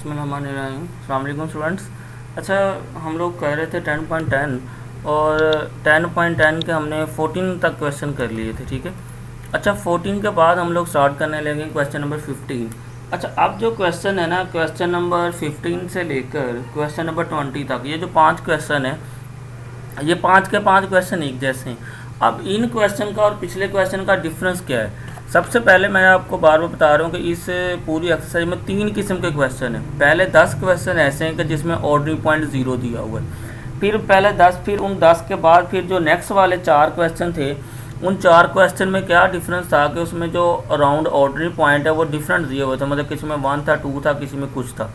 बिस्मिल्लाहिर्रहमानिर्रहीम। अस्सलाम वालेकुम स्टूडेंट्स। अच्छा, हम लोग कह रहे थे 10.10 और 10.10 के हमने 14 तक क्वेश्चन कर लिए थे, ठीक है। अच्छा, 14 के बाद हम लोग स्टार्ट करने लगे क्वेश्चन नंबर 15। अच्छा, अब जो क्वेश्चन है ना, क्वेश्चन नंबर 15 से लेकर क्वेश्चन नंबर 20 तक, ये जो 5 क्वेश्चन है, ये 5 के 5 क्वेश्चन एक जैसे हैं। अब इन क्वेश्चन का और पिछले क्वेश्चन का डिफरेंस क्या है? सबसे पहले मैं आपको बार बार बता रहा हूँ कि इस पूरी एक्सरसाइज में 3 किस्म के क्वेश्चन हैं। पहले 10 क्वेश्चन ऐसे हैं कि जिसमें ऑर्डरिंग पॉइंट 0 दिया हुआ है। फिर पहले 10, फिर उन 10 के बाद फिर जो नेक्स्ट वाले 4 क्वेश्चन थे, उन 4 क्वेश्चन में क्या डिफरेंस था कि उसमें जो अराउंड ऑर्डरिंग पॉइंट है वो डिफरेंट दिए हुए थे, मतलब किसी में 1 था, 2 था, किसी में कुछ था।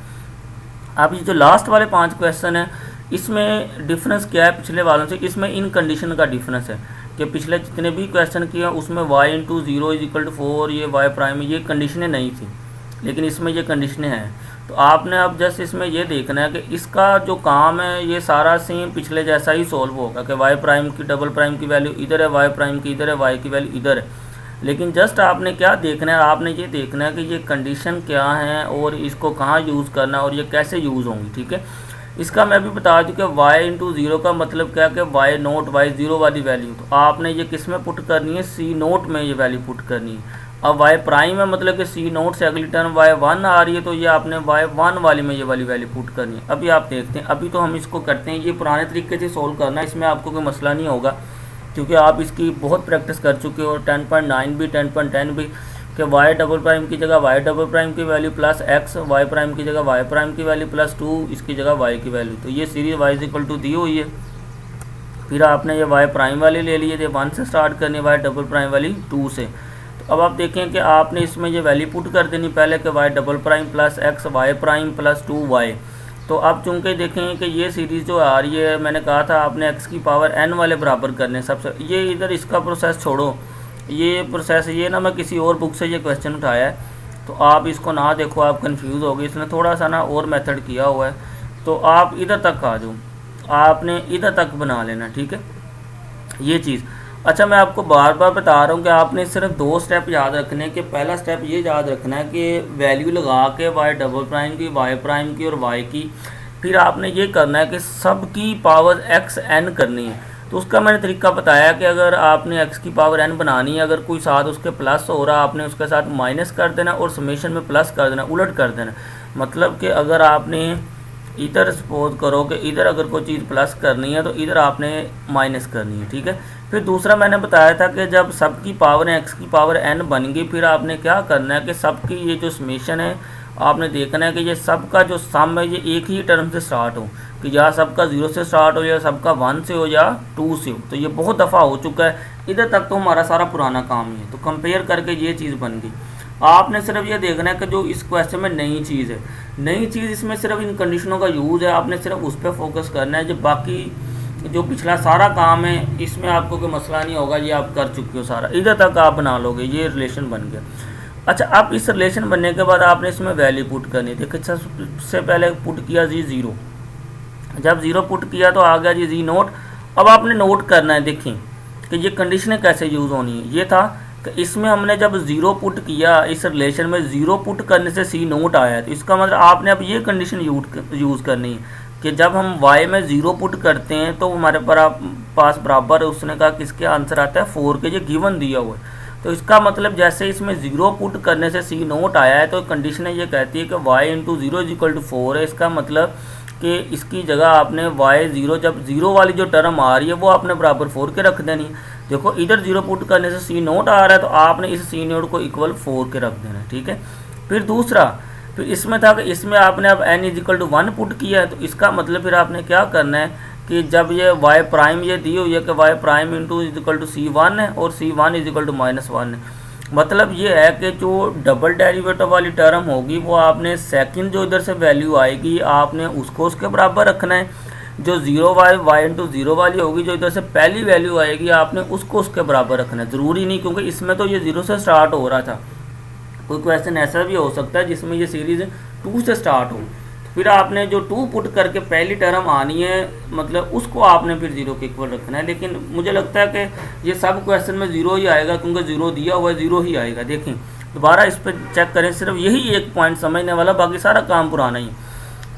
अब ये जो लास्ट वाले 5 क्वेश्चन है, इसमें डिफरेंस क्या है पिछले वालों से? इसमें इन कंडीशन का डिफरेंस है कि पिछले जितने भी क्वेश्चन किए उसमें y into 0 is equal to 4, ये y प्राइम, ये कंडीशनें नहीं थी, लेकिन इसमें ये कंडीशनें हैं। तो आपने अब जस्ट इसमें ये देखना है कि इसका जो काम है ये सारा सेम पिछले जैसा ही सॉल्व होगा कि y प्राइम की डबल प्राइम की वैल्यू इधर है, y प्राइम की इधर है, y की वैल्यू इधर है। लेकिन जस्ट आपने क्या देखना है, आपने ये देखना है कि ये कंडीशन क्या है और इसको कहाँ यूज़ करना है और ये कैसे यूज़ होंगी, ठीक है। इसका मैं भी बता दूं कि y इंटू 0 का मतलब क्या कि y नोट y0 वाली वैल्यू, तो आपने ये किस में पुट करनी है? c नोट में ये वैल्यू पुट करनी है। अब y प्राइम है, मतलब कि c नोट से अगली टर्म y1 आ रही है, तो ये आपने y1 वाली में ये वाली वैल्यू पुट करनी है। अभी आप देखते हैं, अभी तो हम इसको करते हैं, ये पुराने तरीके से सोल्व करना है, इसमें आपको कोई मसला नहीं होगा क्योंकि आप इसकी बहुत प्रैक्टिस कर चुके हो। 10.9 भी 10.10 भी कि y डबल प्राइम की जगह y डबल प्राइम की value plus x, y prime की जगह y प्राइम की वैल्यू प्लस 2, इसकी जगह y की वैल्यू, तो ये सीरीज y इक्वल टू दी हुई है। फिर आपने ये y प्राइम वाली ले ली है, ये 1 से स्टार्ट करनी है, y डबल प्राइम वाली 2 से। तो अब आप देखें कि आपने इसमें ये वैल्यू पुट कर देनी पहले कि y double prime plus x, y prime plus 2y। तो अब चूंकि देखें कि ये सीरीज़ जो आ रही है, मैंने कहा था आपने x की पावर n वाले बराबर करने सबसे, ये इधर इसका प्रोसेस छोड़ो, ये प्रोसेस ये ना मैं किसी और बुक से ये क्वेश्चन उठाया है, तो आप इसको ना देखो, आप कंफ्यूज हो गए, इसने थोड़ा सा ना और मेथड किया हुआ है। तो आप इधर तक आ जाओ, आपने इधर तक बना लेना, ठीक है, ये चीज़। अच्छा, मैं आपको बार बार बता रहा हूँ कि आपने सिर्फ 2 स्टेप याद रखने के। पहला स्टेप ये याद रखना है कि वैल्यू लगा के y डबल प्राइम की, y प्राइम की और y की, फिर आपने ये करना है कि सब की पावर xn करनी है। तो उसका मैंने तरीका बताया कि अगर आपने x की पावर n बनानी है, अगर कोई साथ उसके प्लस हो रहा, आपने उसके साथ माइनस कर देना और समेशन में प्लस कर देना, उलट कर देना। मतलब कि अगर आपने इधर सपोज करो कि इधर अगर कोई चीज़ प्लस करनी है तो इधर आपने माइनस करनी है, ठीक है। फिर दूसरा मैंने बताया था कि जब सब की पावर x की पावर n बन गई, फिर आपने क्या करना है कि सब की ये जो समेशन है, आपने देखना है कि ये सब का जो सम है ये एक ही टर्म से स्टार्ट हो, कि या सबका 0 से स्टार्ट हो या सबका 1 से हो या 2 से हो। तो ये बहुत दफ़ा हो चुका है, इधर तक तो हमारा सारा पुराना काम ही है। तो कंपेयर करके ये चीज़ बन गई। आपने सिर्फ ये देखना है कि जो इस क्वेश्चन में नई चीज़ है, नई चीज़ इसमें सिर्फ इन कंडीशनों का यूज़ है, आपने सिर्फ उस पर फोकस करना है। जो बाकी जो पिछला सारा काम है इसमें आपको कोई मसला नहीं होगा, ये आप कर चुके हो सारा, इधर तक आप बना लोगे, ये रिलेशन बन गया। अच्छा, अब इस रिलेशन बनने के बाद आपने इसमें वैल्यू पुट करनी है। देखिए, सबसे पहले पुट किया जी 0, जब 0 पुट किया तो आ गया जी जी नोट। अब आपने नोट करना है, देखें कि ये कंडीशनें कैसे यूज़ होनी है। ये था कि इसमें हमने जब 0 पुट किया, इस रिलेशन में 0 पुट करने से सी नोट आया, तो इसका मतलब आपने अब ये कंडीशन यूज़ करनी है कि जब हम y में 0 पुट करते हैं तो हमारे पास बराबर है, उसने कहा किसके आंसर आता है 4 के, ये गिवन दिया हुआ है। तो इसका मतलब जैसे इसमें 0 पुट करने से सी नोट आया है, तो कंडीशन ये कहती है कि y into 0 is equal to 4 है। इसका मतलब कि इसकी जगह आपने y0, जब 0 वाली जो टर्म आ रही है वो आपने बराबर 4 के रख देनी है। देखो, इधर 0 पुट करने से सी नोट आ रहा है, तो आपने इस सी नोट को इक्वल 4 के रख देना है, ठीक है। फिर दूसरा, फिर इसमें था कि इसमें आपने अब n is equal to 1 put किया है, तो इसका मतलब फिर आपने क्या करना है कि जब ये y प्राइम ये दी हुई है कि y prime into is equal to c1 है और c1 इज इक्वल टू -1 है। मतलब ये है कि जो डबल डेरिवेटिव वाली टर्म होगी वो आपने सेकंड जो इधर से वैल्यू आएगी आपने उसको उसके बराबर रखना है। जो 0y इंटू 0 वाली होगी, जो इधर से पहली वैल्यू आएगी आपने उसको उसके बराबर रखना है। ज़रूरी नहीं, क्योंकि इसमें तो ये 0 से स्टार्ट हो रहा था, कोई क्वेश्चन ऐसा भी हो सकता है जिसमें ये सीरीज़ 2 से स्टार्ट हो, फिर आपने जो 2 पुट करके पहली टर्म आनी है, मतलब उसको आपने फिर 0 के इक्वल रखना है। लेकिन मुझे लगता है कि ये सब क्वेश्चन में 0 ही आएगा, क्योंकि 0 दिया हुआ है, 0 ही आएगा। देखें, दोबारा इस पर चेक करें, सिर्फ यही एक पॉइंट समझने वाला, बाकी सारा काम पुराना ही है।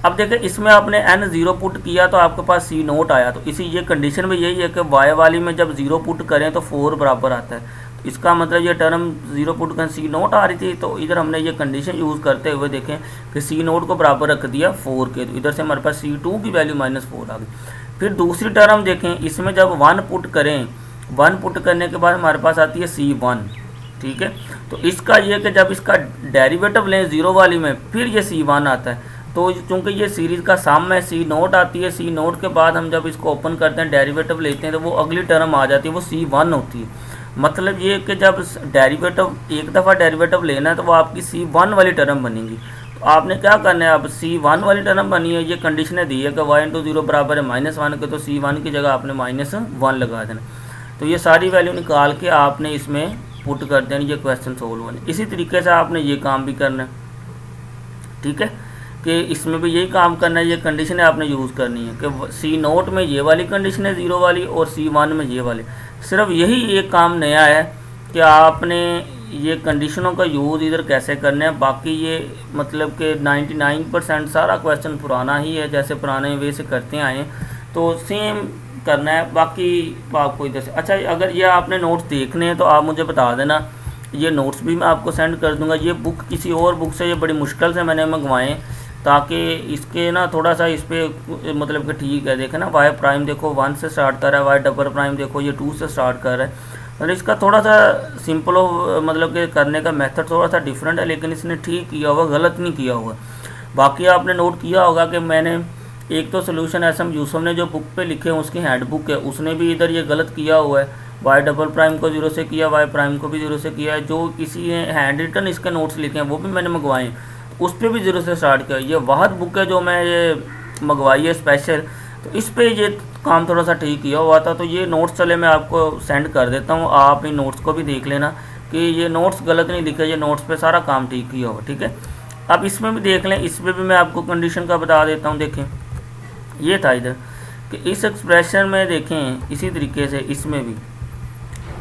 अब देखें इसमें आपने n 0 पुट किया तो आपके पास c नोट आया, तो इसी ये कंडीशन में यही है कि y वाली में जब 0 पुट करें तो 4 बराबर आता है। तो इसका मतलब ये टर्म 0 पुट कर c नोट आ रही थी, तो इधर हमने ये कंडीशन यूज़ करते हुए देखें कि c नोट को बराबर रख दिया 4 के, तो इधर से हमारे पास c2 की वैल्यू -4 आ गई। फिर दूसरी टर्म देखें, इसमें जब 1 पुट करें, 1 पुट करने के बाद हमारे पास आती है c1, ठीक है। तो इसका ये कि जब इसका डेरिवेटिव लें 0 वाली में फिर ये c1 आता है। तो चूंकि ये सीरीज़ का सम है, c नोट आती है, c नोट के बाद हम जब इसको ओपन करते हैं डेरिवेटिव लेते हैं तो वो अगली टर्म आ जाती है, वो c1 होती है। मतलब ये कि जब डेरिवेटिव एक दफ़ा डेरिवेटिव लेना है तो वो आपकी c1 वाली टर्म बनेगी। तो आपने क्या करना है, अब c1 वाली टर्म बनी है, ये कंडीशनें दी है कि y × 0 बराबर है -1 के, तो c1 की जगह आपने -1 लगा देना। तो ये सारी वैल्यू निकाल के आपने इसमें पुट कर देना, ये क्वेश्चन सोल्व होने। इसी तरीके से आपने ये काम भी करना है, ठीक है, कि इसमें भी यही काम करना है। ये कंडीशन आपने यूज़ करनी है कि c नोट में ये वाली कंडीशन है 0 वाली और c1 में ये वाली। सिर्फ यही एक काम नया है कि आपने ये कंडीशनों का यूज़ इधर कैसे करना है। बाकी ये मतलब कि 99% सारा क्वेश्चन पुराना ही है, जैसे पुराने वे से करते आए हैं, तो सेम करना है। बाकी आपको इधर से अच्छा, अगर ये आपने नोट्स देखने हैं तो आप मुझे बता देना, ये नोट्स भी मैं आपको सेंड कर दूंगा। ये बुक किसी और बुक से, ये बड़ी मुश्किल से मैंने मंगवाए ताकि इसके ना थोड़ा सा इस पर मतलब कि ठीक है। देखें ना, वाई प्राइम देखो 1 से स्टार्ट कर रहा है, वाई डबल प्राइम देखो ये 2 से स्टार्ट कर रहा है। मतलब इसका थोड़ा सा सिंपल मतलब कि करने का मेथड थोड़ा सा डिफरेंट है, लेकिन इसने ठीक किया हुआ, गलत नहीं किया हुआ। बाकी आपने नोट किया होगा कि मैंने एक तो सोल्यूशन SM यूसुफ ने जो बुक पे लिखे हैं उसकी हैंड बुक है, उसने भी इधर ये गलत किया हुआ है, वाई डबल प्राइम को 0 से किया, वाई प्राइम को भी 0 से किया है। जो किसी ने हैंड रिटन इसके नोट्स लिखे हैं वो भी मैंने मंगवाए हैं, उस पर भी 0 से स्टार्ट किया। ये वाहद बुक है जो मैं ये मंगवाई है स्पेशल, तो इस पर ये काम थोड़ा सा ठीक किया हुआ था। तो ये नोट्स चले मैं आपको सेंड कर देता हूँ, आप इन नोट्स को भी देख लेना कि ये नोट्स गलत नहीं लिखे, ये नोट्स पे सारा काम ठीक किया हुआ, ठीक है। अब इसमें भी देख लें, इसमें भी मैं आपको कंडीशन का बता देता हूँ। देखें ये था इधर कि इस एक्सप्रेशन में देखें इसी तरीके से इसमें भी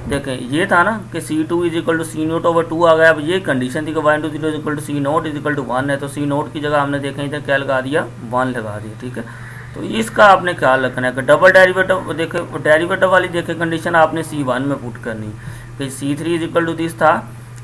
देखें ये था ना कि c2 = c नोट ओवर 2 आ गया। अब ये कंडीशन थी कि y × 0 = c नोट = 1 है, तो c नोट की जगह हमने देखें इधर क्या लगा दिया, 1 लगा दिया, ठीक है। तो इसका आपने ख्याल रखना है कि डबल डेरिवेटिव देखे, डेरिवेटिव वाली देखे कंडीशन आपने c1 में पुट करनी कि c3 = दिस था,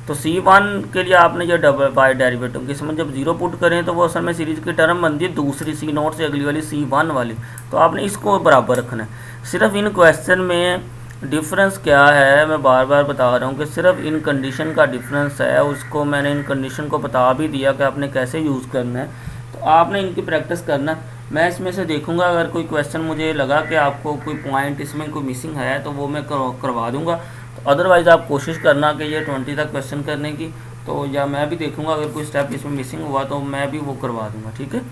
तो c1 के लिए आपने जो डबल बाय डेरिवेटिव इसमें जब 0 पुट करें तो वो असल में सीरीज की टर्म बनती है दूसरी c नोट से अगली वाली c1 वाली, तो आपने इसको बराबर रखना है। सिर्फ इन क्वेश्चन में डिफरेंस क्या है, मैं बार बार बता रहा हूँ कि सिर्फ इन कंडीशन का डिफरेंस है। उसको मैंने इन कंडीशन को बता भी दिया कि आपने कैसे यूज़ करना है, तो आपने इनकी प्रैक्टिस करना। मैं इसमें से देखूंगा, अगर कोई क्वेश्चन मुझे लगा कि आपको कोई पॉइंट इसमें कोई मिसिंग है तो वो मैं करवा दूंगा। तो अदरवाइज़ आप कोशिश करना कि ये 20 तक क्वेश्चन करने की, तो या मैं भी देखूंगा अगर कोई स्टेप इसमें मिसिंग हुआ तो मैं भी वो करवा दूंगा, ठीक है।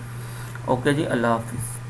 ओके जी, अल्लाह हाफिज़।